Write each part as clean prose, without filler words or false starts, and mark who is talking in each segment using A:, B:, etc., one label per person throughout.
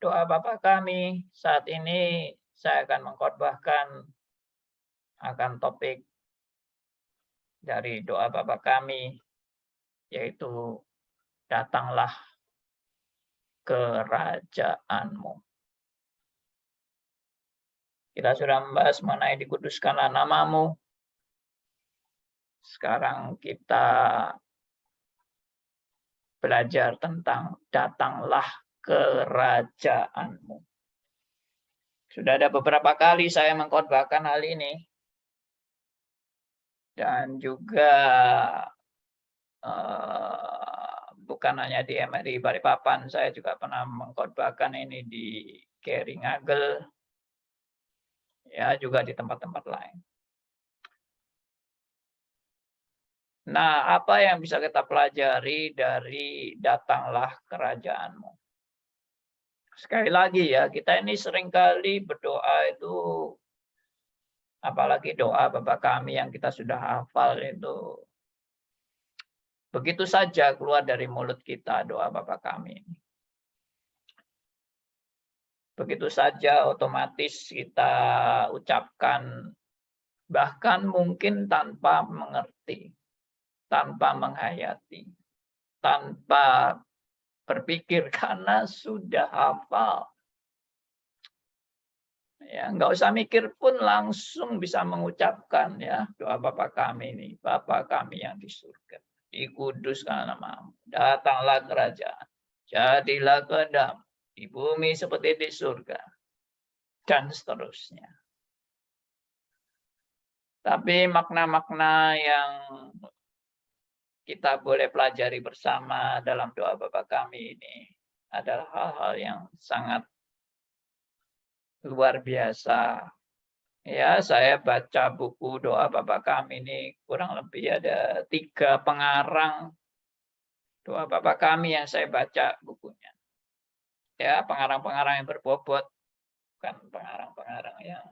A: doa Bapa kami. Saat ini saya akan mengkhotbahkan akan topik dari doa Bapa kami, yaitu datanglah kerajaanmu. Kita sudah membahas mengenai dikuduskanlah namamu. Sekarang kita belajar tentang datanglah kerajaanmu. Sudah ada beberapa kali saya mengkhotbahkan hal ini. Dan juga bukan hanya di MRI Balikpapan, saya juga pernah mengkhotbahkan ini di Keri Ngagel, ya juga di tempat-tempat lain. Nah, apa yang bisa kita pelajari dari datanglah kerajaanmu? Sekali lagi ya, kita ini seringkali berdoa itu, apalagi doa Bapa kami yang kita sudah hafal itu, begitu saja keluar dari mulut kita doa Bapa kami. Begitu saja otomatis kita ucapkan, bahkan mungkin tanpa mengerti, tanpa menghayati, tanpa berpikir karena sudah hafal. Ya, nggak usah mikir pun langsung bisa mengucapkan ya doa Bapa kami ini, Bapa kami yang di surga, dikuduskan namamu, datanglah kerajaan, jadilah kehendak-mu di bumi seperti di surga, dan seterusnya. Tapi makna-makna yang kita boleh pelajari bersama dalam doa Bapa kami ini adalah hal-hal yang sangat luar biasa. Ya, saya baca buku doa Bapa kami ini kurang lebih ada 3 pengarang doa Bapa kami yang saya baca bukunya. Ya, pengarang-pengarang yang berbobot, bukan pengarang-pengarang yang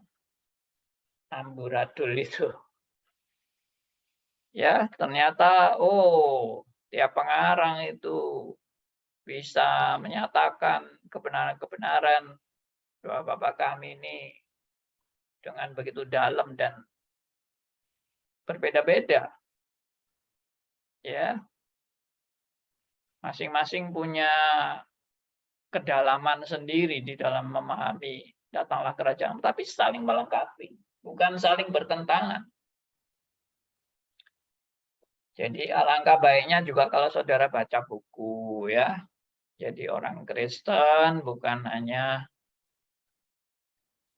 A: amburadul itu. Ya, ternyata tiap pengarang itu bisa menyatakan kebenaran-kebenaran doa Bapa kami ini dengan begitu dalam dan berbeda-beda. Ya, masing-masing punya kedalaman sendiri di dalam memahami datanglah kerajaan, tapi saling melengkapi, bukan saling bertentangan. Jadi alangkah baiknya juga kalau saudara baca buku ya. Jadi orang Kristen bukan hanya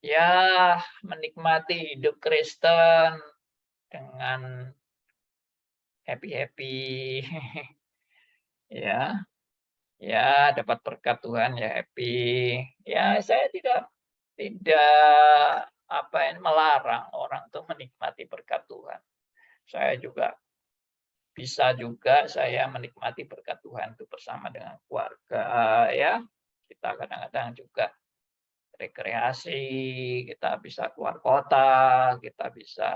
A: ya menikmati hidup Kristen dengan happy-happy ya. Ya, dapat berkat Tuhan ya happy. Ya, saya tidak melarang orang untuk menikmati berkat Tuhan. Saya juga bisa juga saya menikmati berkat Tuhan itu bersama dengan keluarga ya. Kita kadang-kadang juga rekreasi, kita bisa keluar kota, kita bisa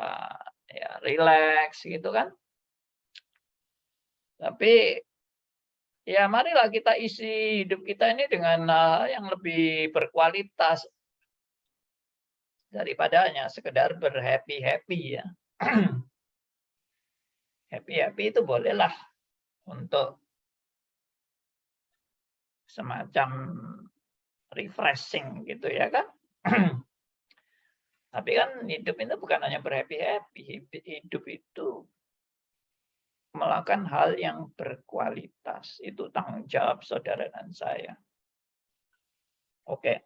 A: ya rileks gitu kan. Tapi ya marilah kita isi hidup kita ini dengan yang lebih berkualitas daripada hanya sekedar berhappy-happy ya. Happy-happy itu bolehlah untuk semacam refreshing gitu ya kan. Tapi kan hidup itu bukan hanya berhappy-happy, hidup itu melakukan hal yang berkualitas. Itu tanggung jawab saudara dan saya. Oke,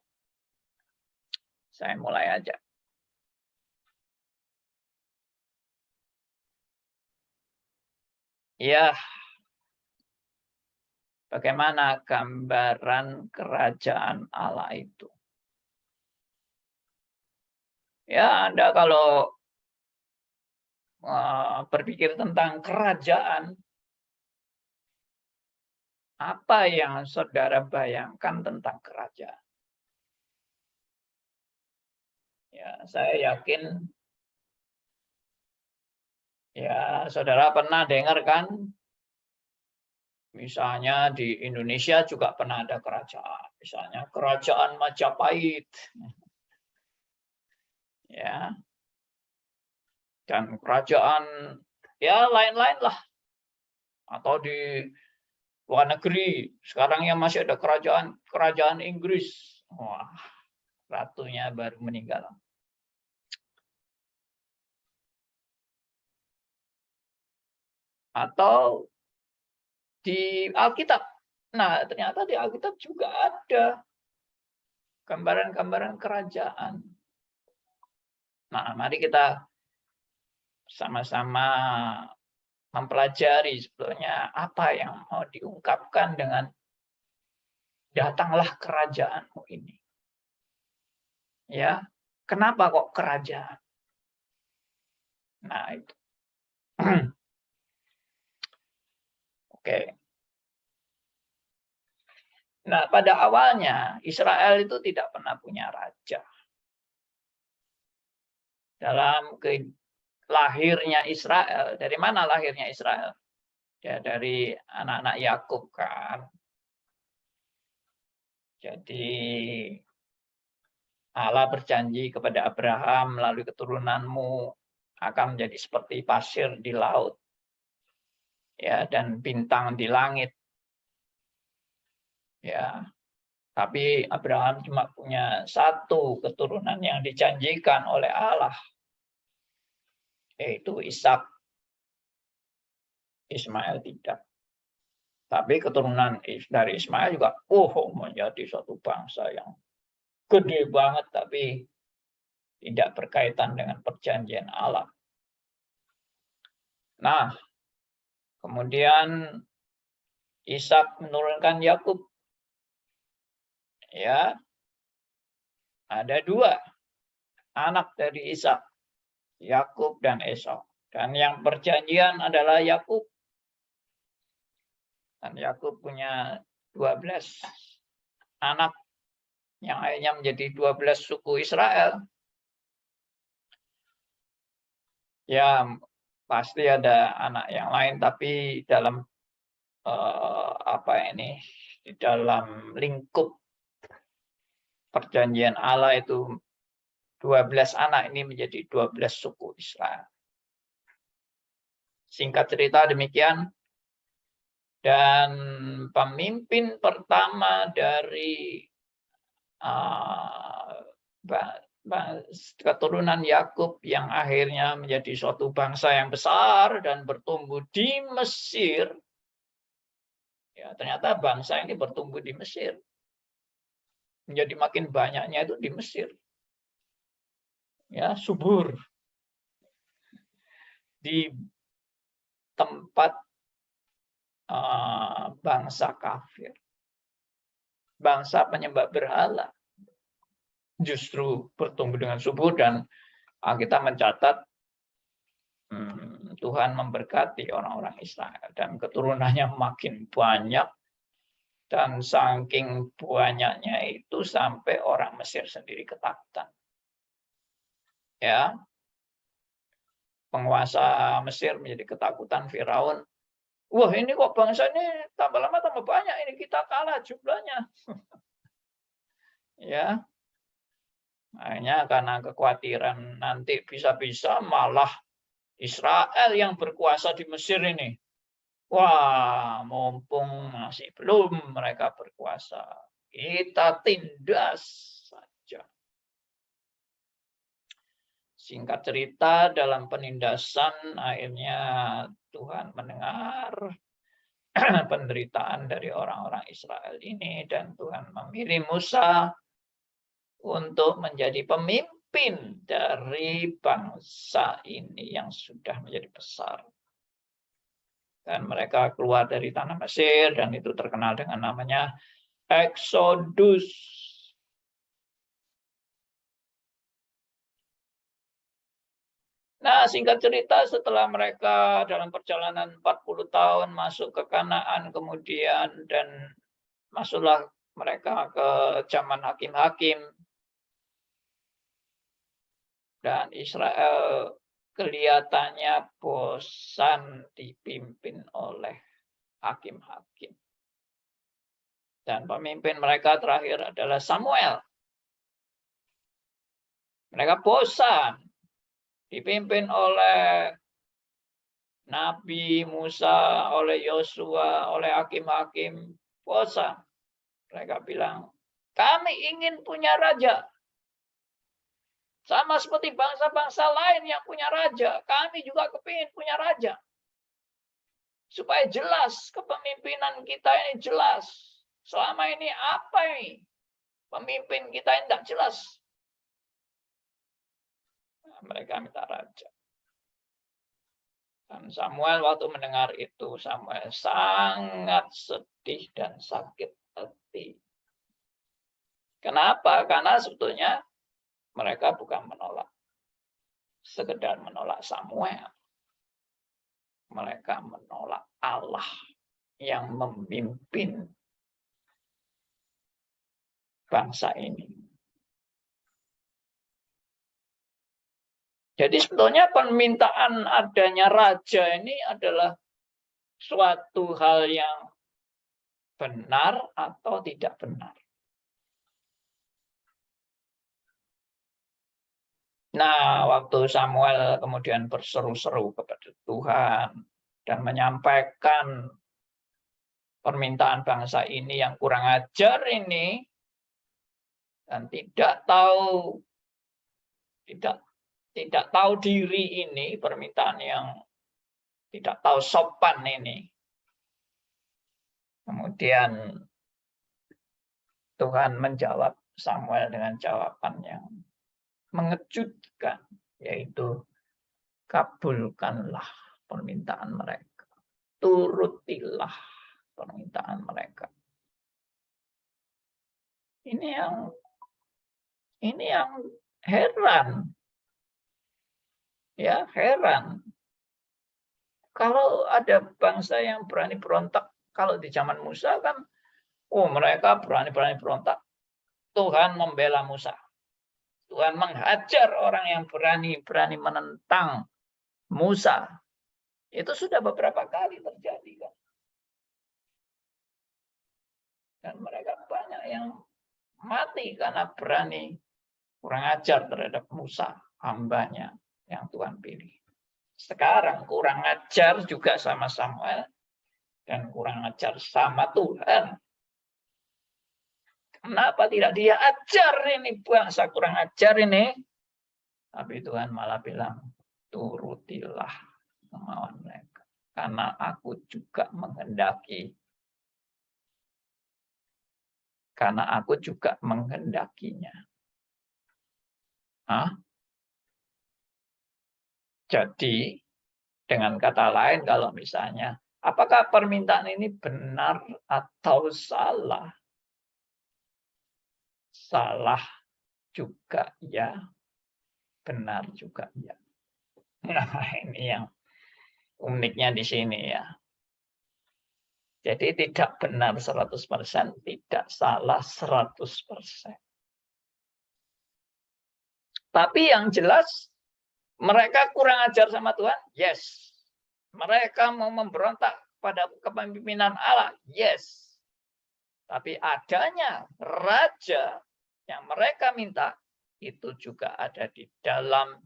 A: saya mulai aja. Ya, bagaimana gambaran kerajaan Allah itu? Ya, Anda kalau berpikir tentang kerajaan, apa yang saudara bayangkan tentang kerajaan? Ya, saya yakin ya saudara pernah dengar kan Misalnya di Indonesia juga pernah ada kerajaan, misalnya Kerajaan Majapahit, ya, dan kerajaan ya lain-lain lah. Atau di luar negeri, sekarang yang masih ada kerajaan Inggris. Wah, ratunya baru meninggal. Atau di Alkitab. Nah, ternyata di Alkitab juga ada gambaran-gambaran kerajaan. Nah, mari kita sama-sama mempelajari sebetulnya apa yang mau diungkapkan dengan datanglah kerajaanmu ini. Ya, kenapa kok kerajaan? Nah, itu. Oke. Nah, pada awalnya Israel itu tidak pernah punya raja. Dalam lahirnya Israel, dari mana lahirnya Israel? Ya dari anak-anak Yakub kan. Jadi Allah berjanji kepada Abraham melalui keturunanmu akan menjadi seperti pasir di laut. Ya, dan bintang di langit. Ya. Tapi Abraham cuma punya satu keturunan yang dijanjikan oleh Allah, yaitu Ishak. Ismail tidak. Tapi keturunan dari Ismail juga menjadi suatu bangsa yang gede banget, tapi tidak berkaitan dengan perjanjian Allah. Nah, kemudian Ishak menurunkan Yakub. Ya, ada 2 anak dari Ishak, Yakub dan Esau. Dan yang perjanjian adalah Yakub. Dan Yakub punya 12 anak yang akhirnya menjadi 12 suku Israel. Ya, pasti ada anak yang lain, tapi dalam di dalam lingkup perjanjian Allah itu 12 anak ini menjadi 12 suku Israel. Singkat cerita demikian. Dan pemimpin pertama dari keturunan Yakub yang akhirnya menjadi suatu bangsa yang besar dan bertumbuh di Mesir. Ya, ternyata bangsa ini bertumbuh di Mesir. Menjadi makin banyaknya itu di Mesir. Ya, subur. Di tempat bangsa kafir. Bangsa penyembah berhala. Justru bertumbuh dengan subur, dan kita mencatat Tuhan memberkati orang-orang Israel dan keturunannya makin banyak, dan saking banyaknya itu sampai orang Mesir sendiri ketakutan. Ya, penguasa Mesir menjadi ketakutan. Firaun, wah ini kok bangsa ini tambah lama tambah banyak, ini kita kalah jumlahnya. Ya, hanya karena kekhawatiran nanti bisa-bisa malah Israel yang berkuasa di Mesir ini. Wah, mumpung masih belum mereka berkuasa, kita tindas saja. Singkat cerita, dalam penindasan akhirnya Tuhan mendengar penderitaan dari orang-orang Israel ini, dan Tuhan mengirim Musa untuk menjadi pemimpin dari bangsa ini yang sudah menjadi besar. Dan mereka keluar dari tanah Mesir, dan itu terkenal dengan namanya Exodus. Nah, singkat cerita, setelah mereka dalam perjalanan 40 tahun masuk ke Kanaan, kemudian dan masuklah mereka ke zaman hakim-hakim, dan Israel kelihatannya bosan dipimpin oleh hakim-hakim. Dan pemimpin mereka terakhir adalah Samuel. Mereka bosan dipimpin oleh Nabi Musa, oleh Yosua, oleh hakim-hakim. Bosan. Mereka bilang, kami ingin punya raja. Sama seperti bangsa-bangsa lain yang punya raja. Kami juga kepingin punya raja. Supaya jelas kepemimpinan kita ini jelas. Selama ini apa ini? Pemimpin kita ini tidak jelas. Nah, mereka minta raja. Dan Samuel waktu mendengar itu, Samuel sangat sedih dan sakit hati. Kenapa? Karena sebetulnya mereka bukan menolak. Sekedar menolak Samuel. Mereka menolak Allah yang memimpin bangsa ini. Jadi sebetulnya permintaan adanya raja ini adalah suatu hal yang benar atau tidak benar. Nah, waktu Samuel kemudian berseru-seru kepada Tuhan dan menyampaikan permintaan bangsa ini yang kurang ajar ini, dan tidak tahu diri ini, permintaan yang tidak tahu sopan ini. Kemudian Tuhan menjawab Samuel dengan jawaban yang mengejutkan, yaitu kabulkanlah permintaan mereka, turutilah permintaan mereka. Ini yang heran. Ya, heran. Kalau ada bangsa yang berani berontak, kalau di zaman Musa kan, mereka berani-berani berontak. Tuhan membela Musa. Tuhan menghajar orang yang berani-berani menentang Musa. Itu sudah beberapa kali terjadi kan. Dan mereka banyak yang mati karena berani kurang ajar terhadap Musa, hambanya yang Tuhan pilih. Sekarang kurang ajar juga sama Samuel dan kurang ajar sama Tuhan. Kenapa tidak dia ajar ini bangsa kurang ajar ini? Tapi Tuhan malah bilang, turutilah kemauan mereka. Karena aku juga menghendaki. Karena aku juga menghendakinya. Jadi, dengan kata lain, kalau misalnya, apakah permintaan ini benar atau salah? Salah juga ya, benar juga ya. Nah, ini yang uniknya di sini ya. Jadi tidak benar 100%, tidak salah 100%. Tapi yang jelas, mereka kurang ajar sama Tuhan? Yes. Mereka mau memberontak pada kepemimpinan Allah? Yes. Tapi adanya raja yang mereka minta, itu juga ada di dalam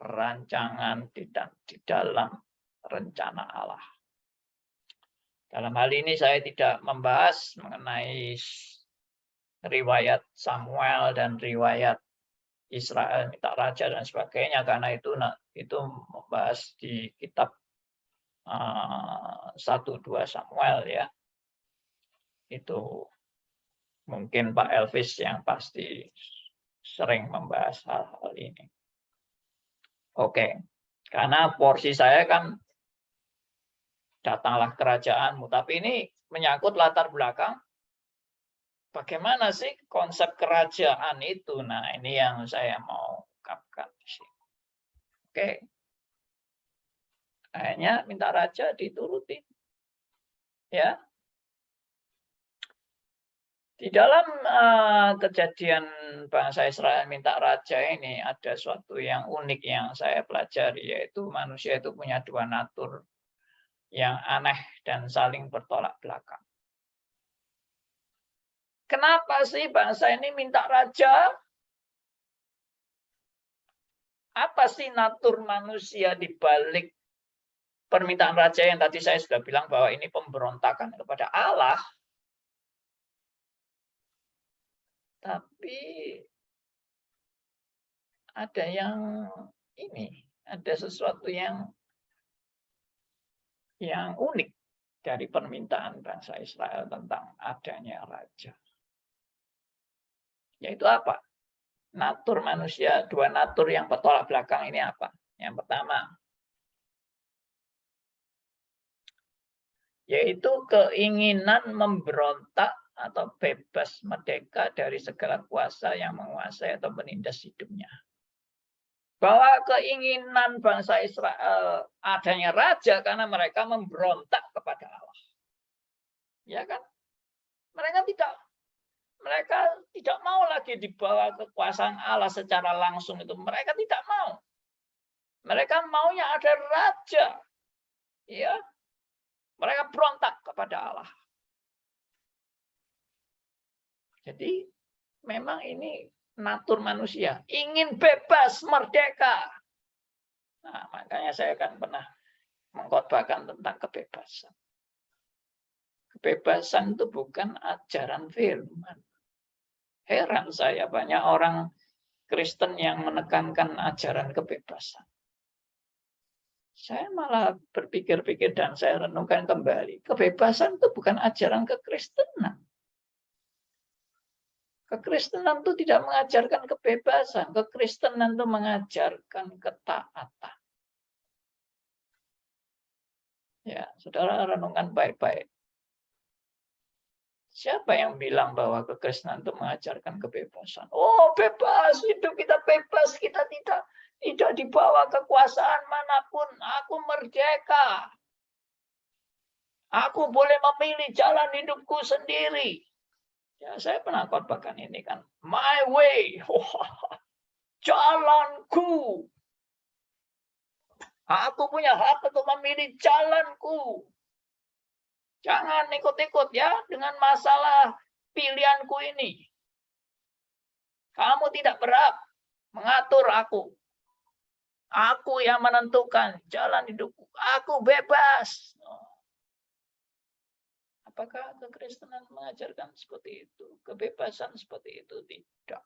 A: rancangan, di dalam rencana Allah. Dalam hal ini saya tidak membahas mengenai riwayat Samuel dan riwayat Israel minta raja dan sebagainya, karena itu membahas di kitab 1-2 Samuel ya. Itu mungkin Pak Elvis yang pasti sering membahas hal-hal ini. Oke, karena porsi saya kan datanglah kerajaanmu, tapi ini menyangkut latar belakang bagaimana sih konsep kerajaan itu. Nah, ini yang saya mau ungkapkan di sini. Oke. Akhirnya minta raja dituruti. Ya. Di dalam kejadian bangsa Israel minta raja ini ada suatu yang unik yang saya pelajari, yaitu manusia itu punya dua natur. yang aneh dan saling bertolak belakang. Kenapa sih bangsa ini minta raja? Apa sih natur manusia di balik permintaan raja yang tadi saya sudah bilang bahwa ini pemberontakan kepada Allah? Tapi ada yang ada sesuatu yang unik dari permintaan bangsa Israel tentang adanya raja. Yaitu apa? Natur manusia, dua natur yang bertolak belakang ini apa? Yang pertama, yaitu keinginan memberontak atau bebas merdeka dari segala kuasa yang menguasai atau menindas hidupnya. Bahwa keinginan bangsa Israel adanya raja karena mereka memberontak kepada Allah. Ya kan? Mereka tidak mau lagi dibawa kekuasaan Allah secara langsung itu. Mereka tidak mau. Mereka maunya ada raja. Ya. Mereka berontak kepada Allah. Jadi memang ini natur manusia, ingin bebas, merdeka. Nah, makanya saya kan pernah mengkhotbahkan tentang kebebasan. Kebebasan itu bukan ajaran firman. Heran saya, banyak orang Kristen yang menekankan ajaran kebebasan. Saya malah berpikir-pikir dan saya renungkan kembali. Kebebasan itu bukan ajaran kekristenan. Kekristenan itu tidak mengajarkan kebebasan. Kekristenan itu mengajarkan ketaatan. Ya, saudara renungkan baik-baik. Siapa yang bilang bahwa kekristenan itu mengajarkan kebebasan? Oh, bebas, hidup kita bebas, kita tidak dibawa kekuasaan manapun. Aku merdeka. Aku boleh memilih jalan hidupku sendiri. Ya, saya pernah khotbahkan ini kan. My way. Jalanku. Aku punya hak untuk memilih jalanku. Jangan ikut-ikut ya dengan masalah pilihanku ini. Kamu tidak berhak mengatur aku. Aku yang menentukan jalan hidupku. Aku bebas. Apakah kekristenan mengajarkan seperti itu? Kebebasan seperti itu? Tidak.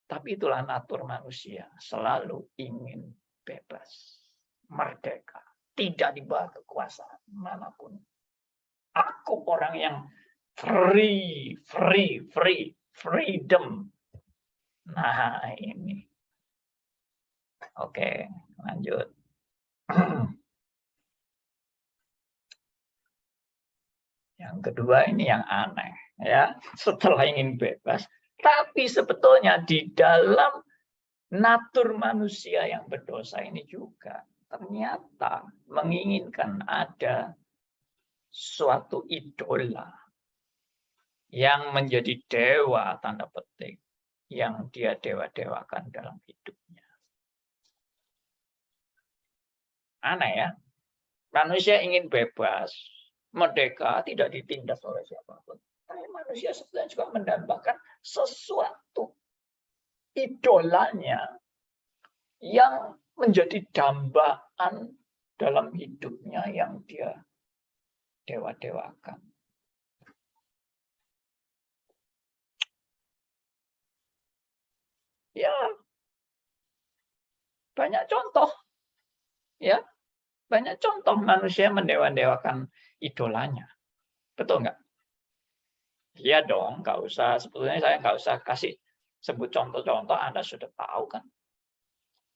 A: Tapi itulah natur manusia. Selalu ingin bebas. Merdeka. Tidak dibawa kekuasaan manapun. Aku orang yang free. Freedom. Nah, ini. Oke, lanjut. Yang kedua ini yang aneh. Ya, setelah ingin bebas. Tapi sebetulnya di dalam natur manusia yang berdosa ini juga ternyata menginginkan ada suatu idola yang menjadi dewa, tanda petik, yang dia dewa-dewakan dalam hidupnya. Aneh ya, manusia ingin bebas, merdeka, tidak ditindas oleh siapapun. Tapi manusia sebetulnya juga mendambakan sesuatu idolanya yang menjadi dambaan dalam hidupnya yang dia dewa-dewakan. Ya, banyak contoh. Ya, banyak contoh manusia mendewa-dewakan idolanya. Betul nggak? Iya dong, nggak usah. Sebetulnya saya nggak usah kasih sebut contoh-contoh, Anda sudah tahu kan.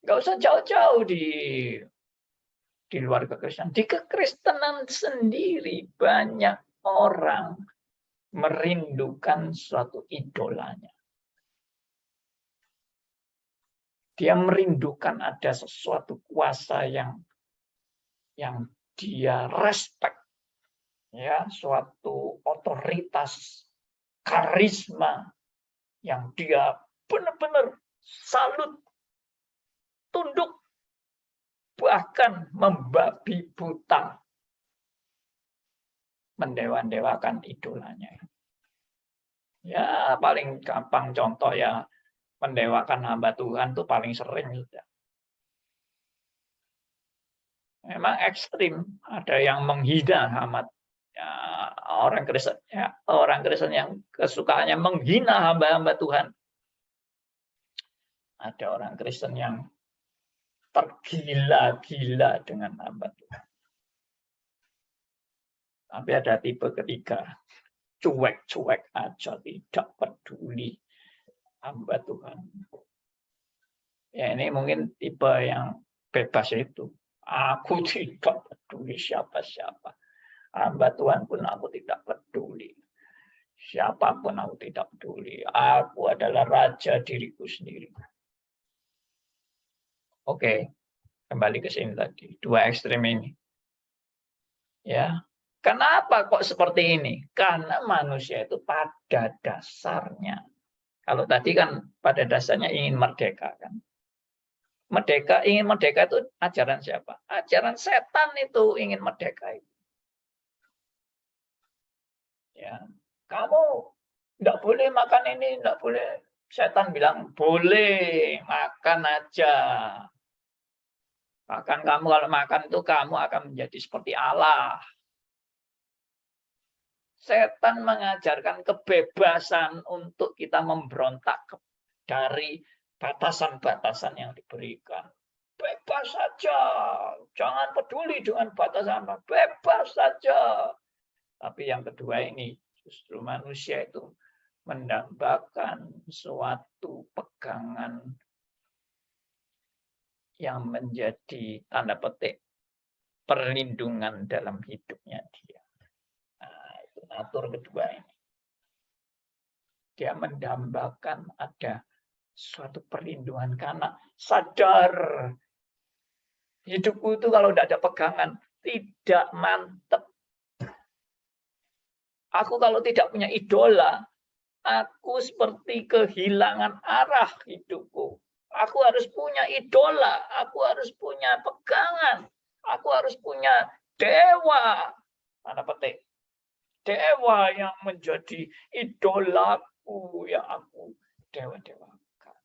A: Nggak usah jauh-jauh di luar kekristenan. Di kekristenan sendiri banyak orang merindukan suatu idolanya. Dia merindukan ada sesuatu kuasa yang dia respect, ya, suatu otoritas, karisma yang dia benar-benar salut. tunduk, bahkan membabi buta, mendewa-dewakan idolanya. Ya paling gampang contoh ya, mendewakan hamba Tuhan tuh paling sering sudah. Memang ekstrim, ada yang menghina hamba ya, orang Kristen yang kesukaannya menghina hamba-hamba Tuhan. Ada orang Kristen yang tergila-gila dengan hamba Tuhan. Tapi ada tipe ketiga, cuek-cuek aja, tidak peduli hamba Tuhan. Ya ini mungkin tipe yang bebas itu. Aku tidak peduli siapa-siapa. Hamba Tuhan pun aku tidak peduli. Siapapun aku tidak peduli. Aku adalah raja diriku sendiri. Oke, kembali ke sini tadi. Dua ekstrem ini. Ya, kenapa kok seperti ini? Karena manusia itu pada dasarnya, kalau tadi kan pada dasarnya ingin merdeka kan. Ingin merdeka itu ajaran siapa? Ajaran setan itu ingin merdeka itu. Ya, kamu tidak boleh makan ini, tidak boleh. Setan bilang boleh, makan aja. Bahkan kamu kalau makan itu kamu akan menjadi seperti Allah. Setan mengajarkan kebebasan untuk kita memberontak dari batasan-batasan yang diberikan. Bebas saja, jangan peduli dengan batasan, bebas saja. Tapi yang kedua ini, justru manusia itu mendambakan suatu pegangan yang menjadi tanda petik perlindungan dalam hidupnya dia. Nah, itu natur kedua ini. Dia mendambakan ada suatu perlindungan karena sadar hidupku itu kalau tidak ada pegangan tidak mantap. Aku kalau tidak punya idola, aku seperti kehilangan arah hidupku. Aku harus punya idola, aku harus punya pegangan, aku harus punya dewa. Tanda petik. Dewa yang menjadi idolaku, yang aku dewa-dewakan.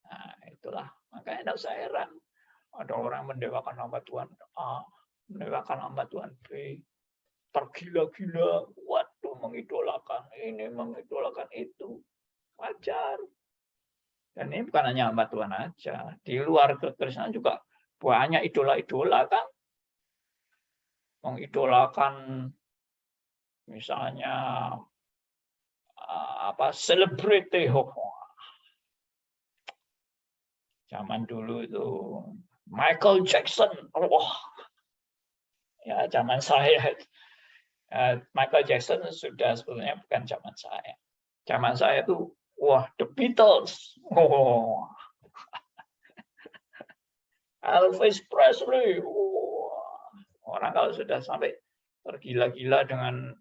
A: Nah, itulah. Makanya tidak usah heran. Ada orang mendewakan hamba Tuhan A, mendewakan hamba Tuhan B, tergila-gila, waduh mengidolakan ini, mengidolakan itu. Wajar. Dan ini bukan hanya hamba Tuhan aja. Di luar kekristenan juga banyak idola-idola kan. Mengidolakan misalnya selebriti. Zaman dulu itu Michael Jackson. Wah. Ya, zaman saya Michael Jackson sudah sebetulnya bukan zaman saya. Zaman saya itu, wah, The Beatles. Oh. Elvis Presley. Wah. Orang kalau sudah sampai tergila-gila dengan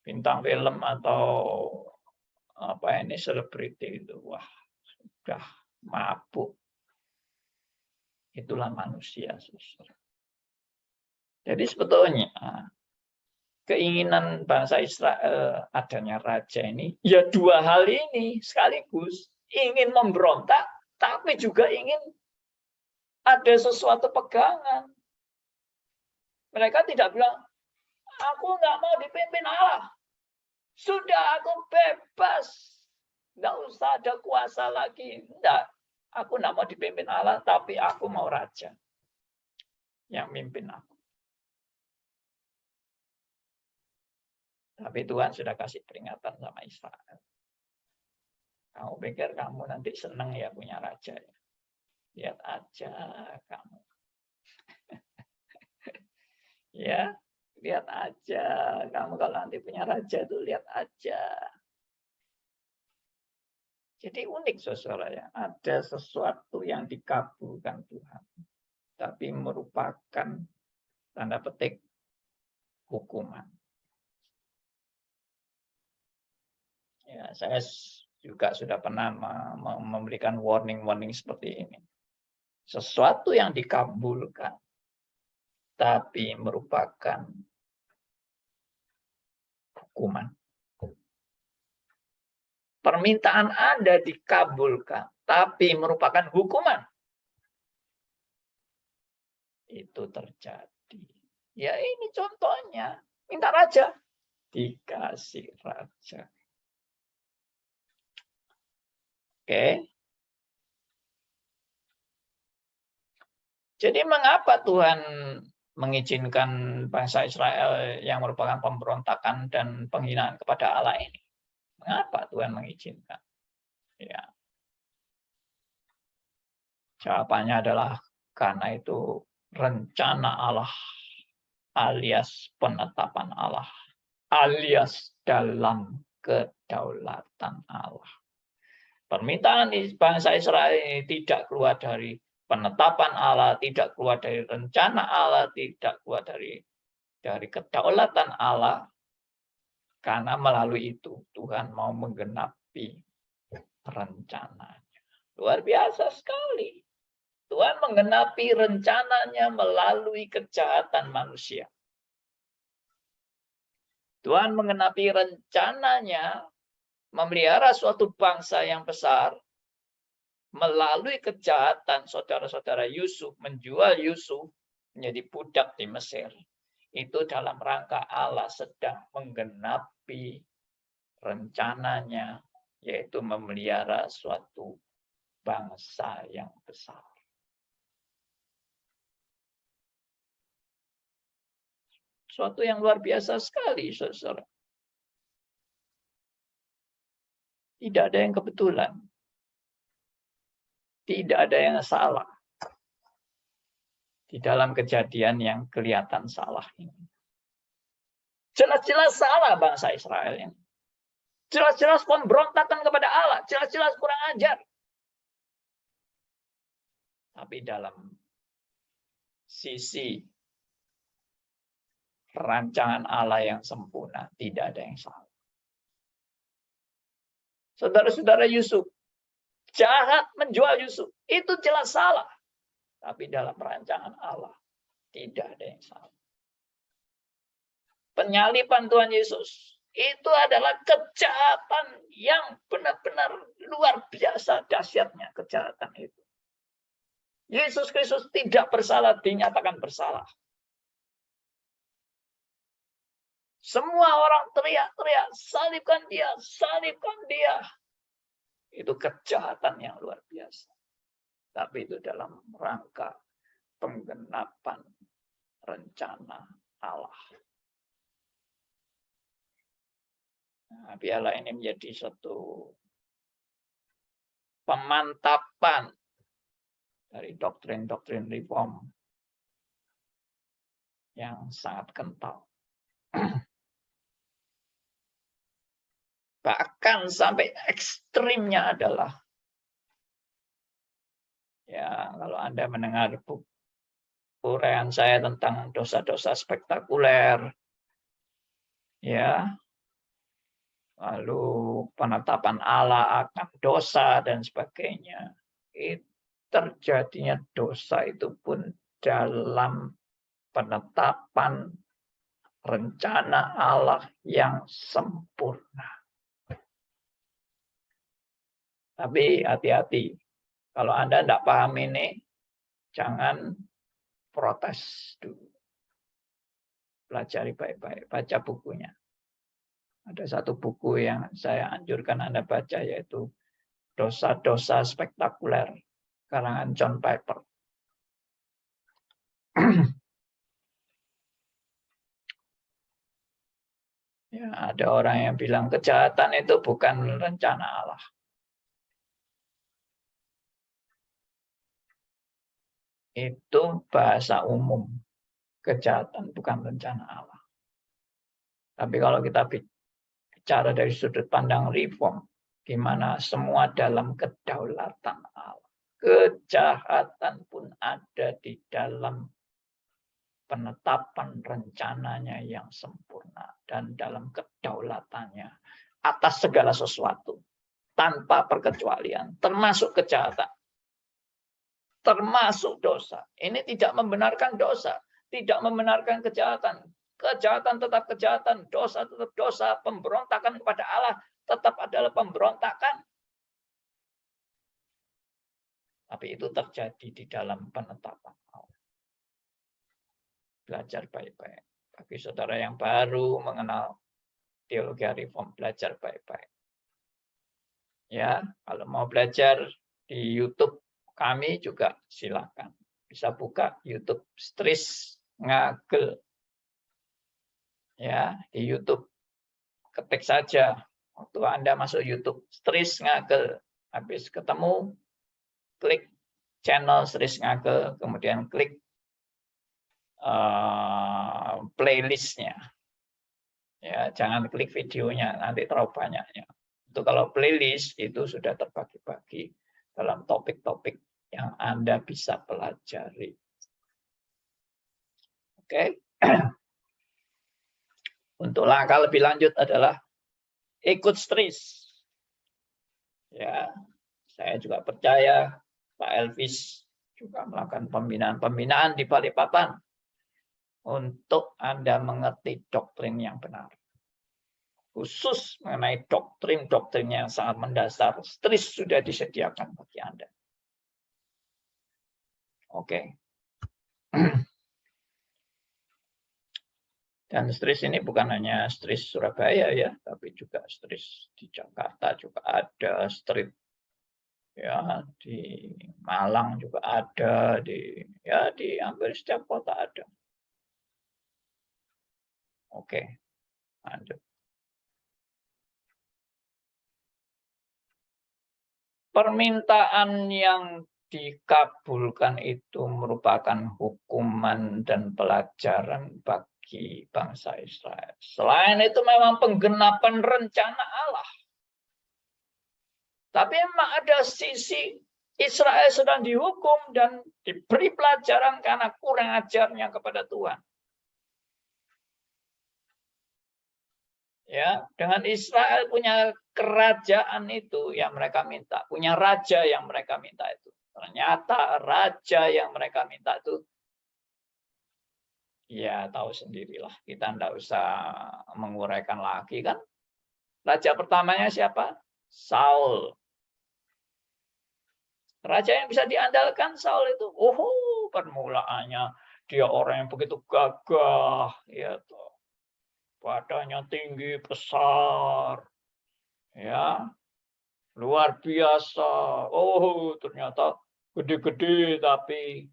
A: bintang film atau selebriti itu, wah, sudah mabuk. Itulah manusia. Jadi sebetulnya keinginan bangsa Israel adanya raja ini, ya dua hal ini sekaligus. Ingin memberontak, tapi juga ingin ada sesuatu pegangan. Mereka tidak bilang, aku nggak mau dipimpin Allah. Sudah, aku bebas. Nggak usah ada kuasa lagi. Enggak. Aku nggak mau dipimpin Allah, tapi aku mau raja yang mimpin aku. Tapi Tuhan sudah kasih peringatan sama Israel. Kamu pikir kamu nanti senang ya punya raja ya? Lihat aja kamu. Ya, lihat aja. Kamu kalau nanti punya raja itu lihat aja. Jadi unik saudara ya. Ada sesuatu yang dikabulkan Tuhan. Tapi merupakan tanda petik hukuman. Ya, saya juga sudah pernah memberikan warning-warning seperti ini. Sesuatu yang dikabulkan, tapi merupakan hukuman. Permintaan Anda dikabulkan, tapi merupakan hukuman. Itu terjadi. Ya ini contohnya. Minta raja, dikasih raja. Oke. Jadi mengapa Tuhan mengizinkan bangsa Israel yang merupakan pemberontakan dan penghinaan kepada Allah ini? Mengapa Tuhan mengizinkan? Ya. Jawabannya adalah karena itu rencana Allah alias penetapan Allah alias dalam kedaulatan Allah. Permintaan bangsa Israel ini tidak keluar dari penetapan Allah, tidak keluar dari rencana Allah, tidak keluar dari kedaulatan Allah. Karena melalui itu Tuhan mau menggenapi rencananya. Luar biasa sekali. Tuhan menggenapi rencananya melalui kejahatan manusia. Tuhan menggenapi rencananya memelihara suatu bangsa yang besar melalui kejahatan saudara-saudara Yusuf, menjual Yusuf menjadi budak di Mesir. Itu dalam rangka Allah sedang menggenapi rencananya, yaitu memelihara suatu bangsa yang besar. Suatu yang luar biasa sekali, saudara. Tidak ada yang kebetulan. Tidak ada yang salah. Di dalam kejadian yang kelihatan salah ini. Jelas-jelas salah bangsa Israel ini. Jelas-jelas pemberontakan kepada Allah. Jelas-jelas kurang ajar. Tapi dalam sisi rancangan Allah yang sempurna, tidak ada yang salah. Saudara-saudara Yusuf, jahat menjual Yusuf. Itu jelas salah. Tapi dalam rancangan Allah, tidak ada yang salah. Penyaliban Tuhan Yesus, itu adalah kejahatan yang benar-benar luar biasa dahsyatnya kejahatan itu. Yesus Kristus tidak bersalah, dinyatakan bersalah. Semua orang teriak-teriak, salibkan dia, salibkan dia. Itu kejahatan yang luar biasa. Tapi itu dalam rangka penggenapan rencana Allah. Nah, biarlah ini menjadi satu pemantapan dari doktrin-doktrin reform yang sangat kental. Bahkan sampai ekstrimnya adalah, ya kalau Anda mendengar uraian saya tentang dosa-dosa spektakuler, ya, lalu penetapan Allah akan dosa dan sebagainya, terjadinya dosa itu pun dalam penetapan rencana Allah yang sempurna. Tapi hati-hati, kalau Anda tidak paham ini, jangan protes dulu. Pelajari baik-baik, baca bukunya. Ada satu buku yang saya anjurkan Anda baca, yaitu Dosa-dosa Spektakuler, karangan John Piper. Ya, ada orang yang bilang kejahatan itu bukan rencana Allah. Itu bahasa umum. Kejahatan bukan rencana Allah. Tapi kalau kita bicara dari sudut pandang reform, gimana semua dalam kedaulatan Allah. Kejahatan pun ada di dalam penetapan rencananya yang sempurna dan dalam kedaulatannya atas segala sesuatu. tanpa perkecualian, termasuk kejahatan, termasuk dosa. Ini tidak membenarkan dosa, tidak membenarkan kejahatan. Kejahatan tetap kejahatan, dosa tetap dosa, pemberontakan kepada Allah tetap adalah pemberontakan. Tapi itu terjadi di dalam penetapan Allah. Belajar baik-baik. Bagi saudara yang baru mengenal teologi reform, belajar baik-baik. Ya, kalau mau belajar di YouTube kami juga silakan. Bisa buka YouTube Stris Ngagel. Ya, di YouTube ketik saja waktu Anda masuk YouTube Stris Ngagel, habis ketemu klik channel Stris Ngagel, kemudian klik playlistnya. Ya, jangan klik videonya, nanti terlalu banyaknya. Itu kalau playlist itu sudah terbagi-bagi dalam topik-topik yang Anda bisa pelajari. Oke. Untuk langkah lebih lanjut adalah ikut Stris. Ya, saya juga percaya Pak Elvis juga melakukan pembinaan-pembinaan di Balikpapan untuk Anda mengerti doktrin yang benar. Khusus mengenai doktrin-doktrin yang sangat mendasar, Stris sudah disediakan bagi Anda. Oke. Dan Stris ini bukan hanya Stris Surabaya ya, tapi juga Stris di Jakarta juga ada, Stris ya di Malang juga ada, di hampir setiap kota ada. Oke, lanjut. Permintaan yang dikabulkan itu merupakan hukuman dan pelajaran bagi bangsa Israel. Selain itu memang penggenapan rencana Allah. Tapi memang ada sisi Israel sedang dihukum dan diberi pelajaran karena kurang ajarnya kepada Tuhan. Ya, dengan Israel punya kerajaan itu yang mereka minta, punya raja yang mereka minta itu. Ternyata raja yang mereka minta itu, ya tahu sendirilah, kita tidak usah menguraikan lagi kan. Raja pertamanya siapa? Saul. Raja yang bisa diandalkan Saul itu, permulaannya dia orang yang begitu gagah, ya toh. Badannya tinggi, besar, ya, luar biasa. Ternyata gede-gede tapi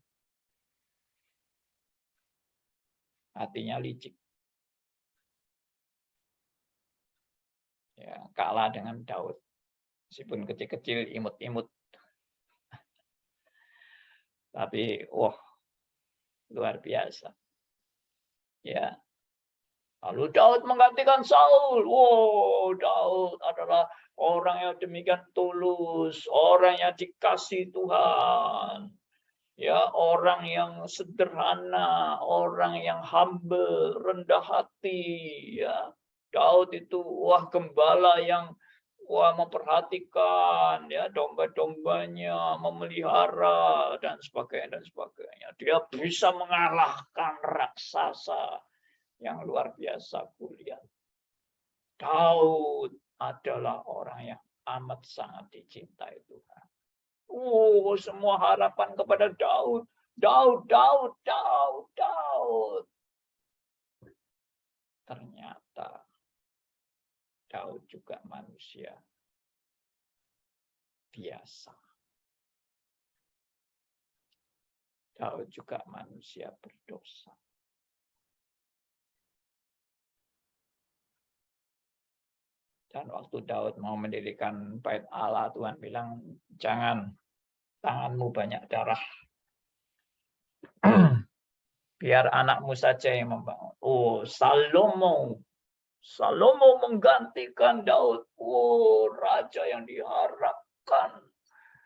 A: hatinya licik. Ya, kalah dengan Daud. Meskipun kecil-kecil, imut-imut. Tapi, luar biasa. Ya. Lalu Daud menggantikan Saul. Daud adalah orang yang demikian tulus, orang yang dikasih Tuhan. Ya, orang yang sederhana, orang yang humble, rendah hati, ya. Daud itu gembala yang memperhatikan ya domba-dombanya, memelihara dan sebagainya. Dia bisa mengalahkan raksasa yang luar biasa kuliah. Daud adalah orang yang amat sangat dicintai Tuhan. Semua harapan kepada Daud. Daud. Ternyata Daud juga manusia biasa. Daud juga manusia berdosa. Dan waktu Daud mau mendirikan bait Allah, Tuhan bilang, jangan, tanganmu banyak darah. Biar anakmu saja yang membangun. Salomo menggantikan Daud. Raja yang diharapkan.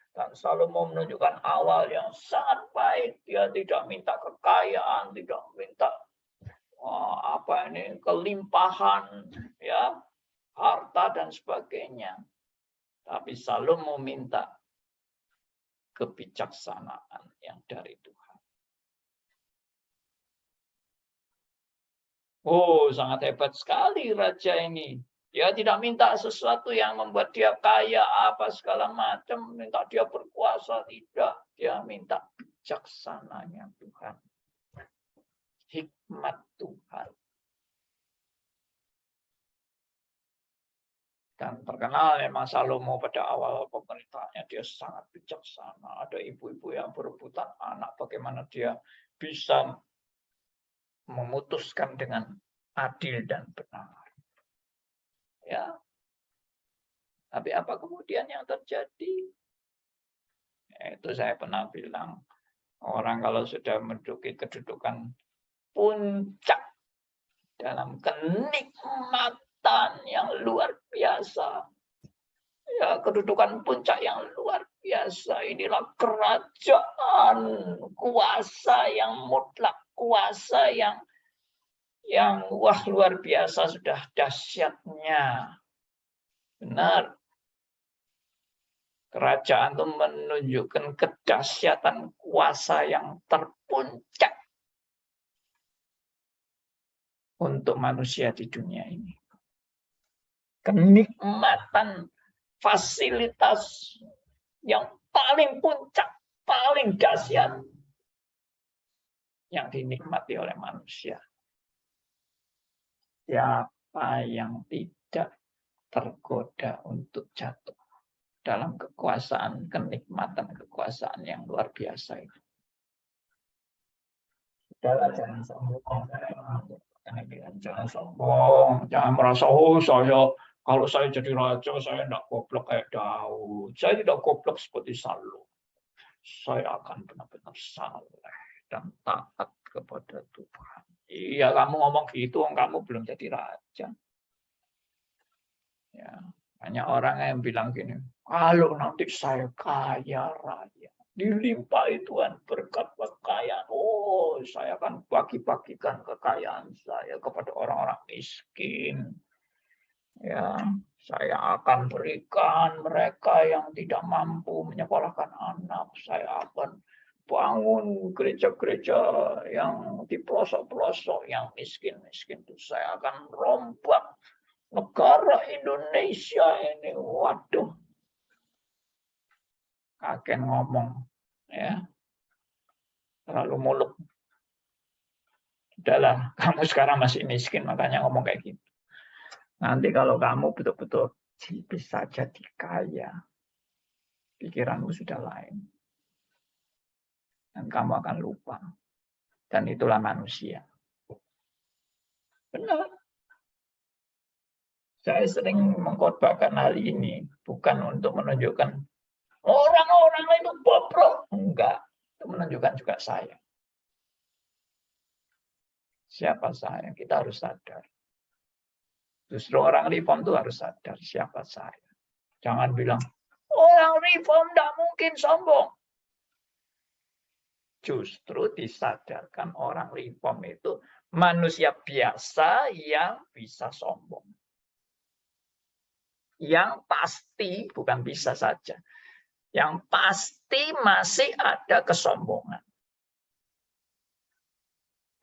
A: Dan Salomo menunjukkan awal yang sangat baik. Dia tidak minta kekayaan, tidak minta kelimpahan, ya, harta dan sebagainya. tapi Salomo minta kebijaksanaan yang dari Tuhan. Oh, sangat hebat sekali raja ini. Dia tidak minta sesuatu yang membuat dia kaya, apa segala macam, minta dia berkuasa, tidak. Dia minta bijaksananya Tuhan. Hikmat Tuhan. Dan terkenal memang Salomo pada awal pemerintahnya dia sangat bijaksana. Ada ibu-ibu yang berebutan anak, bagaimana dia bisa memutuskan dengan adil dan benar. Ya. Tapi apa kemudian yang terjadi? Itu saya pernah bilang, orang kalau sudah menduduki kedudukan puncak dalam kenikmatan yang luar biasa. Ya, kedudukan puncak yang luar biasa. Inilah kerajaan, kuasa yang mutlak, kuasa yang wah luar biasa, sudah dahsyatnya. Benar. Kerajaan itu menunjukkan kedahsyatan kuasa yang terpuncak untuk manusia di dunia ini. Kenikmatan fasilitas yang paling puncak, paling dahsyat yang dinikmati oleh manusia. Siapa yang tidak tergoda untuk jatuh dalam kekuasaan, kenikmatan kekuasaan yang luar biasa itu. Sudahlah, jangan sombong. Jangan sombong, jangan merasa, oh saya kalau saya jadi raja, saya tidak goblok kayak Daud. Saya tidak goblok seperti Salomo. Saya akan benar-benar saleh dan taat kepada Tuhan. Iya, kamu ngomong gitu, kamu belum jadi raja. Ya, banyak orang yang bilang gini, kalau nanti saya kaya raya, dilimpahi Tuhan berkat kekayaan, oh saya akan bagi-bagikan kekayaan saya kepada orang-orang miskin. Ya, saya akan berikan mereka yang tidak mampu menyekolahkan anak. Saya akan bangun gereja-gereja yang di pelosok-pelosok yang miskin-miskin itu. Saya akan rombak negara Indonesia ini. Waduh, kakek ngomong, ya, terlalu muluk. Udahlah, kamu sekarang masih miskin, makanya ngomong kayak gitu. Nanti kalau kamu betul-betul bisa jadi kaya, pikiranmu sudah lain. Dan kamu akan lupa. Dan itulah manusia. Benar. Saya sering mengkhotbahkan hal ini. Bukan untuk menunjukkan orang-orang itu bobrok. Enggak. Itu menunjukkan juga saya. Siapa saya? Kita harus sadar. Justru orang reform itu harus sadar siapa saya. Jangan bilang, orang reform tidak mungkin sombong. Justru disadarkan orang reform itu manusia biasa yang bisa sombong. Yang pasti, bukan bisa saja, yang pasti masih ada kesombongan.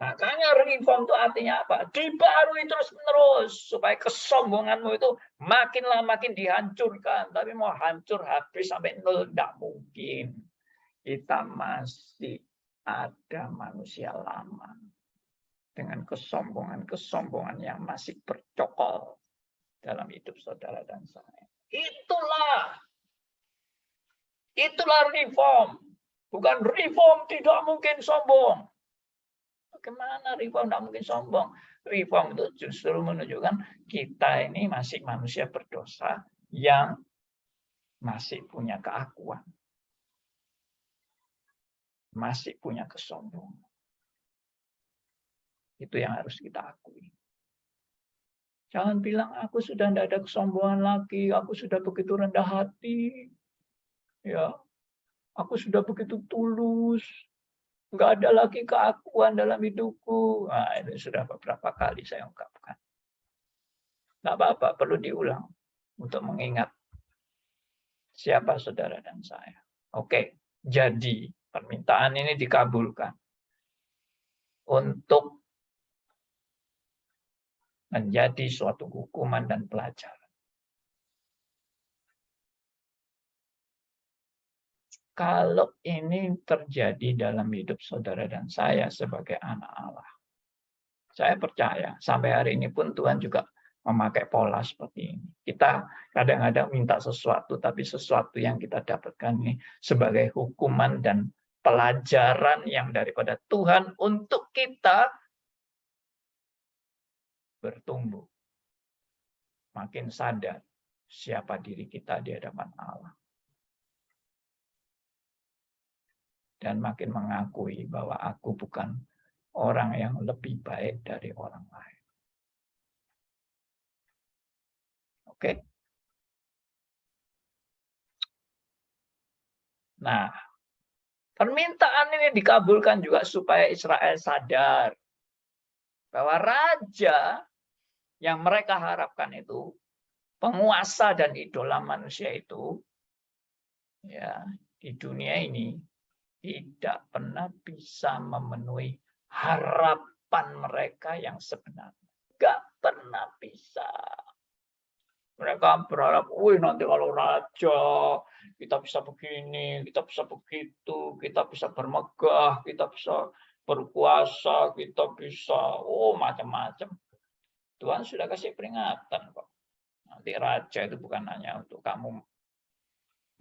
A: Makanya reform itu artinya apa? Dibarui terus-menerus supaya kesombonganmu itu makin lama makin dihancurkan. Tapi mau hancur habis sampai nol tidak mungkin. Kita masih ada manusia lama dengan kesombongan-kesombongan yang masih bercokol dalam hidup saudara dan saya. Itulah reform. Bukan reform tidak mungkin sombong. Bagaimana reform tidak mungkin sombong? Reform itu justru menunjukkan kita ini masih manusia berdosa yang masih punya keakuan. Masih punya kesombongan. Itu yang harus kita akui. Jangan bilang, aku sudah tidak ada kesombongan lagi, aku sudah begitu rendah hati. Ya, aku sudah begitu tulus. Enggak ada lagi keakuan dalam hidupku. Nah, itu sudah beberapa kali saya ungkapkan. Enggak apa-apa, perlu diulang untuk mengingat siapa saudara dan saya. Oke, jadi permintaan ini dikabulkan untuk menjadi suatu hukuman dan pelajaran. Kalau ini terjadi dalam hidup saudara dan saya sebagai anak Allah, saya percaya sampai hari ini pun Tuhan juga memakai pola seperti ini. Kita kadang-kadang minta sesuatu, tapi sesuatu yang kita dapatkan ini sebagai hukuman dan pelajaran yang daripada Tuhan untuk kita bertumbuh. Makin sadar siapa diri kita di hadapan Allah. Dan makin mengakui bahwa aku bukan orang yang lebih baik dari orang lain. Oke? Nah, permintaan ini dikabulkan juga supaya Israel sadar bahwa raja yang mereka harapkan itu, penguasa dan idola manusia itu, ya, di dunia ini tidak pernah bisa memenuhi harapan mereka yang sebenarnya. Nggak pernah bisa. Mereka berharap, wih nanti kalau raja, kita bisa begini, kita bisa begitu, kita bisa bermegah, kita bisa berkuasa, kita bisa, macam-macam. Tuhan sudah kasih peringatan kok. Nanti raja itu bukan hanya untuk kamu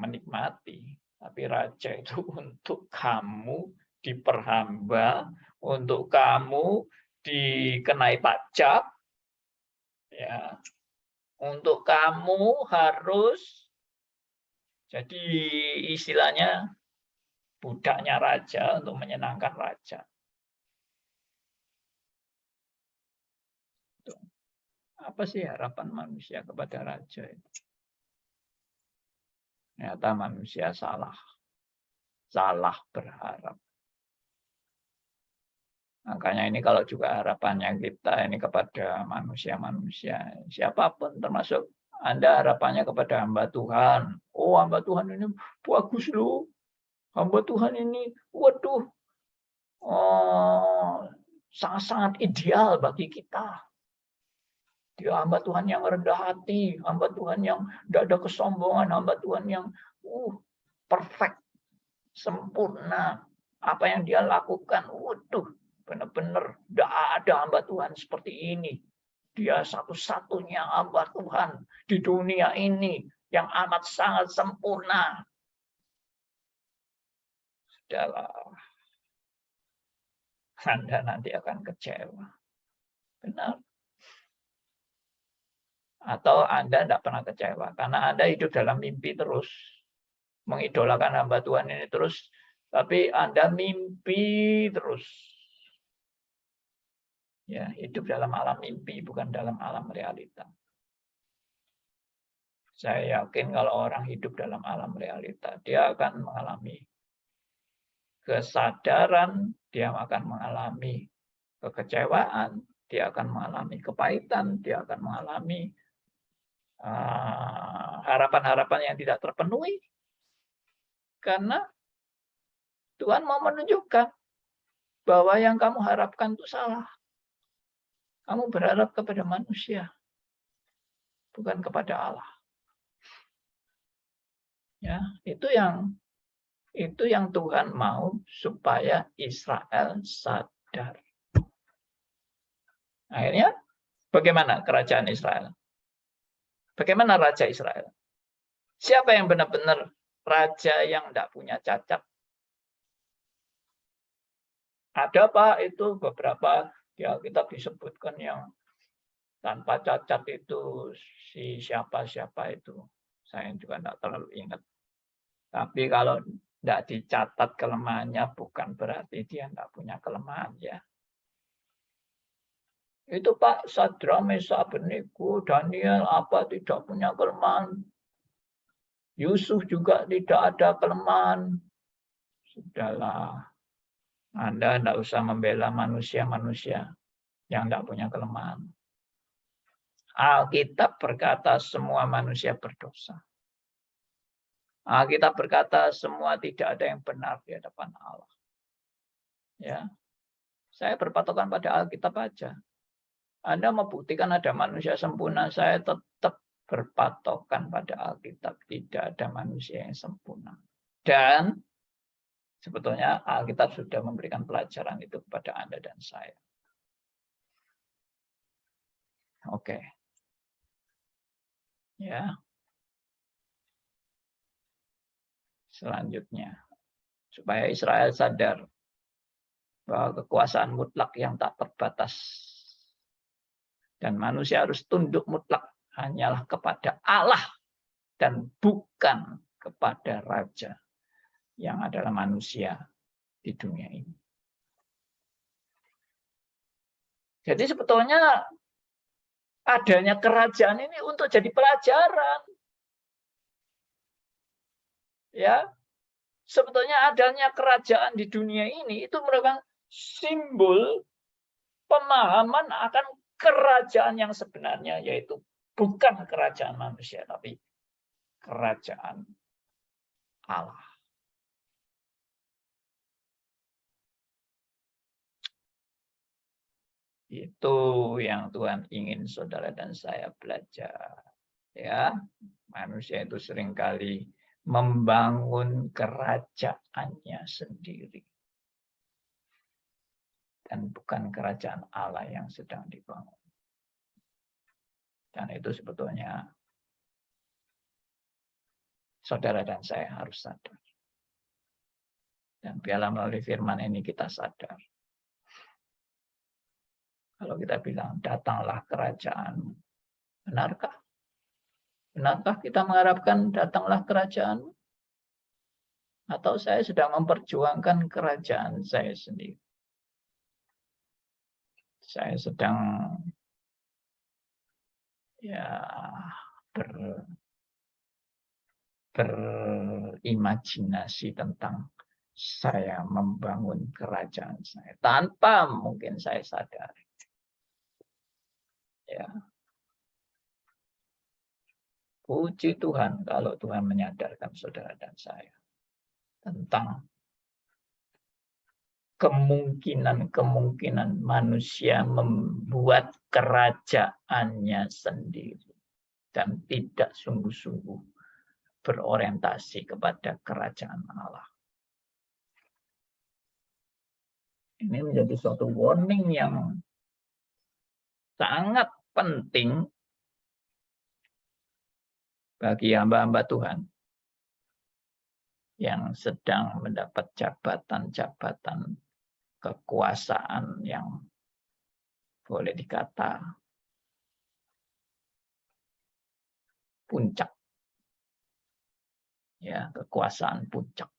A: menikmati, tapi raja itu untuk kamu diperhamba, untuk kamu dikenai pajak, ya, untuk kamu harus jadi istilahnya budaknya raja untuk menyenangkan raja. Apa sih harapan manusia kepada raja itu? Ternyata manusia salah berharap. Makanya ini kalau juga harapannya kita ini kepada manusia-manusia, siapapun termasuk Anda harapannya kepada hamba Tuhan. Oh, hamba Tuhan ini bagus loh. Hamba Tuhan ini, waduh, sangat-sangat ideal bagi kita. Dia hamba Tuhan yang rendah hati, hamba Tuhan yang tidak ada kesombongan, hamba Tuhan yang perfect, sempurna. Apa yang dia lakukan, waduh, benar-benar tidak ada hamba Tuhan seperti ini. Dia satu-satunya hamba Tuhan di dunia ini yang amat sangat sempurna. Sudahlah, Anda nanti akan kecewa. Benar. Atau Anda tidak pernah kecewa karena Anda hidup dalam mimpi terus, mengidolakan hamba Tuhan ini terus, tapi Anda mimpi terus. Ya, hidup dalam alam mimpi bukan dalam alam realita. Saya yakin kalau orang hidup dalam alam realita, dia akan mengalami kesadaran, dia akan mengalami kekecewaan, dia akan mengalami kepahitan, dia akan mengalami harapan-harapan yang tidak terpenuhi. Karena Tuhan mau menunjukkan bahwa yang kamu harapkan itu salah. Kamu berharap kepada manusia, bukan kepada Allah. Ya, itu yang Tuhan mau supaya Israel sadar. Akhirnya, bagaimana kerajaan Israel? Bagaimana Raja Israel? Siapa yang benar-benar raja yang tidak punya cacat? Ada Pak itu beberapa ya kita disebutkan yang tanpa cacat itu si siapa-siapa itu. Saya juga tidak terlalu ingat. Tapi kalau tidak dicatat kelemahannya bukan berarti dia tidak punya kelemahan ya. Itu Pak Sadra, Mesha, Abednego, Daniel apa tidak punya kelemahan. Yusuf juga tidak ada kelemahan. Sudahlah. Anda tidak usah membela manusia-manusia yang tidak punya kelemahan. Alkitab berkata semua manusia berdosa. Alkitab berkata semua tidak ada yang benar di hadapan Allah. Ya, saya berpatokan pada Alkitab aja. Anda membuktikan ada manusia sempurna, saya tetap berpatokan pada Alkitab. Tidak ada manusia yang sempurna. Dan sebetulnya Alkitab sudah memberikan pelajaran itu kepada Anda dan saya. Oke. Ya. Selanjutnya, supaya Israel sadar bahwa kekuasaan mutlak yang tak terbatas dan manusia harus tunduk mutlak hanyalah kepada Allah dan bukan kepada raja yang adalah manusia di dunia ini. Jadi sebetulnya adanya kerajaan ini untuk jadi pelajaran. Ya, sebetulnya adanya kerajaan di dunia ini itu merupakan simbol pemahaman akan kerajaan yang sebenarnya, yaitu bukan kerajaan manusia, tapi kerajaan Allah. Itu yang Tuhan ingin saudara dan saya belajar. Ya, manusia itu seringkali membangun kerajaannya sendiri. Dan bukan kerajaan Allah yang sedang dibangun. Dan itu sebetulnya saudara dan saya harus sadar. Dan biarlah melalui firman ini kita sadar. Kalau kita bilang, datanglah kerajaan, benarkah? Benarkah kita mengharapkan datanglah kerajaan? Atau saya sedang memperjuangkan kerajaan saya sendiri? Saya sedang berimajinasi tentang saya membangun kerajaan saya tanpa mungkin saya sadari. Ya. Puji Tuhan kalau Tuhan menyadarkan saudara dan saya tentang kemungkinan manusia membuat kerajaannya sendiri dan tidak sungguh-sungguh berorientasi kepada kerajaan Allah. Ini menjadi suatu warning yang sangat penting bagi hamba-hamba Tuhan yang sedang mendapat jabatan-jabatan kekuasaan yang boleh dikata puncak. Ya, kekuasaan puncak.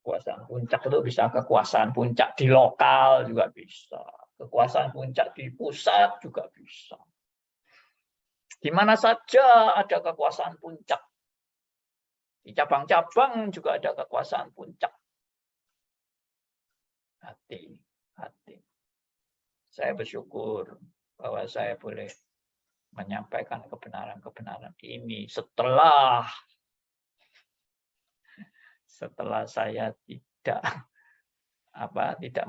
A: Kekuasaan puncak itu bisa kekuasaan puncak di lokal juga bisa. Kekuasaan puncak di pusat juga bisa. Di mana saja ada kekuasaan puncak. Di cabang-cabang juga ada kekuasaan puncak. Hati-hati. Saya bersyukur bahwa saya boleh menyampaikan kebenaran-kebenaran ini setelah saya tidak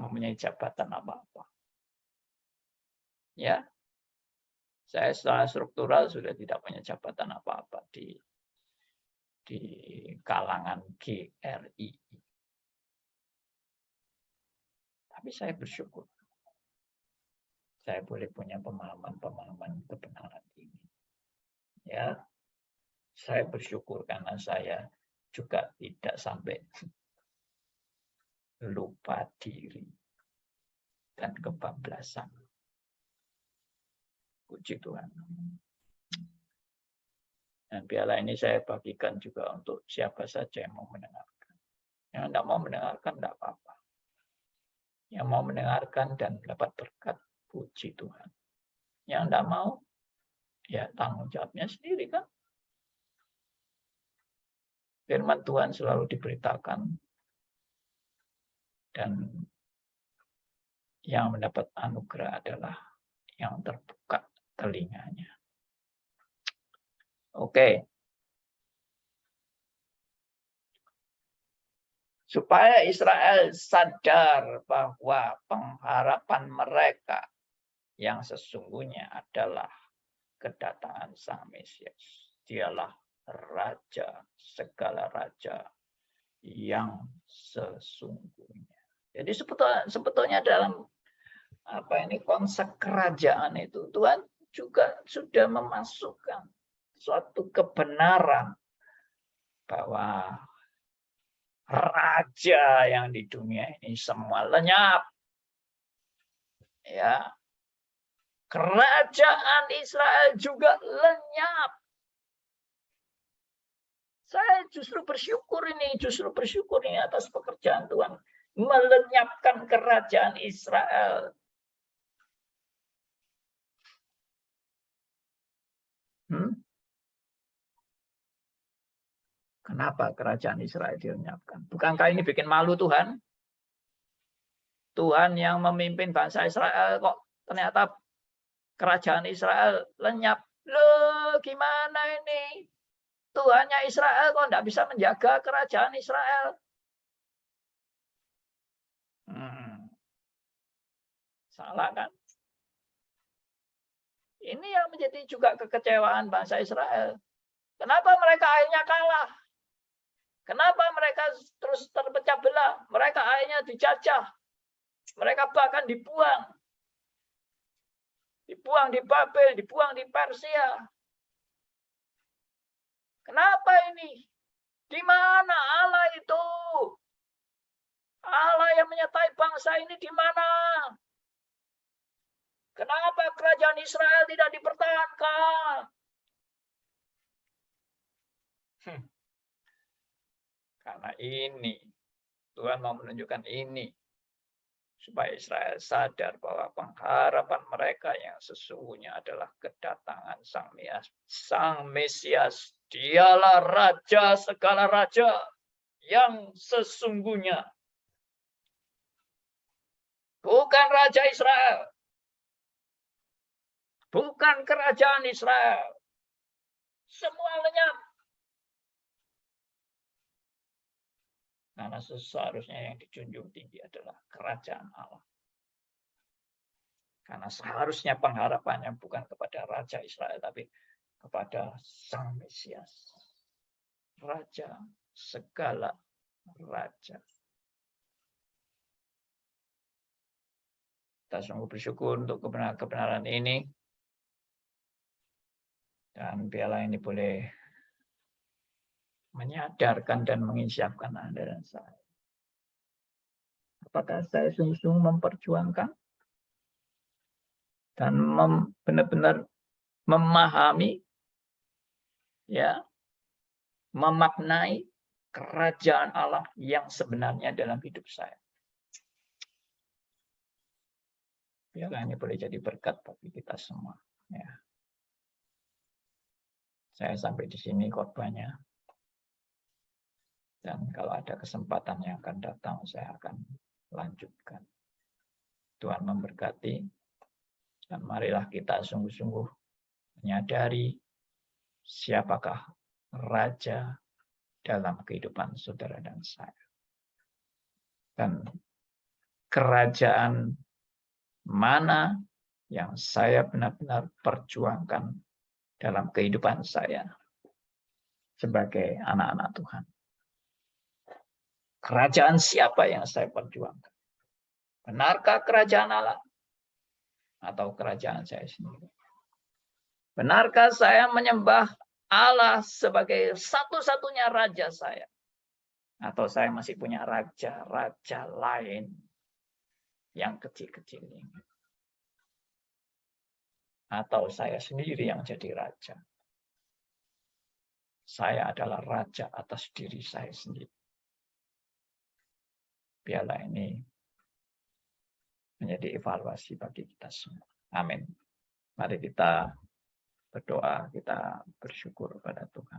A: mempunyai jabatan apa-apa. Ya. Saya secara struktural sudah tidak punya jabatan apa-apa di kalangan GRI. Tapi saya bersyukur. Saya boleh punya pemahaman kebenaran ini. Ya. Saya bersyukur karena saya juga tidak sampai lupa diri dan kebablasan. Puji Tuhan. Dan biarlah ini saya bagikan juga untuk siapa saja yang mau mendengarkan. Yang tidak mau mendengarkan, tidak apa-apa. Yang mau mendengarkan dan dapat berkat, puji Tuhan. Yang tidak mau, ya tanggung jawabnya sendiri kan. Firman Tuhan selalu diberitakan. Dan yang mendapat anugerah adalah yang terbuka telinganya. Oke. Supaya Israel sadar bahwa pengharapan mereka yang sesungguhnya adalah kedatangan Sang Mesias. Dialah Raja, segala Raja yang sesungguhnya. Jadi sebetulnya dalam konsep kerajaan itu Tuhan juga sudah memasukkan suatu kebenaran bahwa raja yang di dunia ini semua lenyap. Ya. Kerajaan Israel juga lenyap. Saya justru bersyukur ini atas pekerjaan Tuhan melenyapkan kerajaan Israel. Kenapa kerajaan Israel dilenyapkan? Bukankah ini bikin malu Tuhan? Tuhan yang memimpin bangsa Israel kok ternyata kerajaan Israel lenyap. Loh, gimana ini? Tuhannya Israel kok tidak bisa menjaga kerajaan Israel? Salah kan? Ini yang menjadi juga kekecewaan bangsa Israel. Kenapa mereka akhirnya kalah? Kenapa mereka terus terpecah belah? Mereka akhirnya dijajah. Mereka bahkan dibuang. Dibuang di Babel, dibuang di Persia. Kenapa ini? Di mana Allah itu? Allah yang menyertai bangsa ini di mana? Kenapa kerajaan Israel tidak dipertahankan? Karena ini, Tuhan mau menunjukkan ini. Supaya Israel sadar bahwa pengharapan mereka yang sesungguhnya adalah kedatangan Sang Mesias. Dialah Raja segala Raja yang sesungguhnya. Bukan Raja Israel. Bukan kerajaan Israel. Semua lenyap. Karena seharusnya yang dijunjung tinggi adalah kerajaan Allah. Karena seharusnya pengharapannya bukan kepada Raja Israel, tapi kepada Sang Mesias. Raja segala Raja. Kita sungguh bersyukur untuk kebenaran ini. Dan biarlah ini boleh menyadarkan dan menginsyafkan Anda dan saya. Apakah saya sungguh-sungguh memperjuangkan dan benar-benar memahami, ya, memaknai kerajaan Allah yang sebenarnya dalam hidup saya. Biarlah ini boleh jadi berkat bagi kita semua. Ya. Saya sampai di sini khotbahnya. Dan kalau ada kesempatan yang akan datang, saya akan lanjutkan. Tuhan memberkati. Dan marilah kita sungguh-sungguh menyadari siapakah Raja dalam kehidupan saudara dan saya. Dan kerajaan mana yang saya benar-benar perjuangkan dalam kehidupan saya sebagai anak-anak Tuhan. Kerajaan siapa yang saya perjuangkan? Benarkah kerajaan Allah atau kerajaan saya sendiri? Benarkah saya menyembah Allah sebagai satu-satunya raja saya? Atau saya masih punya raja-raja lain yang kecil-kecil ini? Atau saya sendiri yang jadi raja? Saya adalah raja atas diri saya sendiri. Biarlah ini menjadi evaluasi bagi kita semua. Amin. Mari kita berdoa, kita bersyukur pada Tuhan.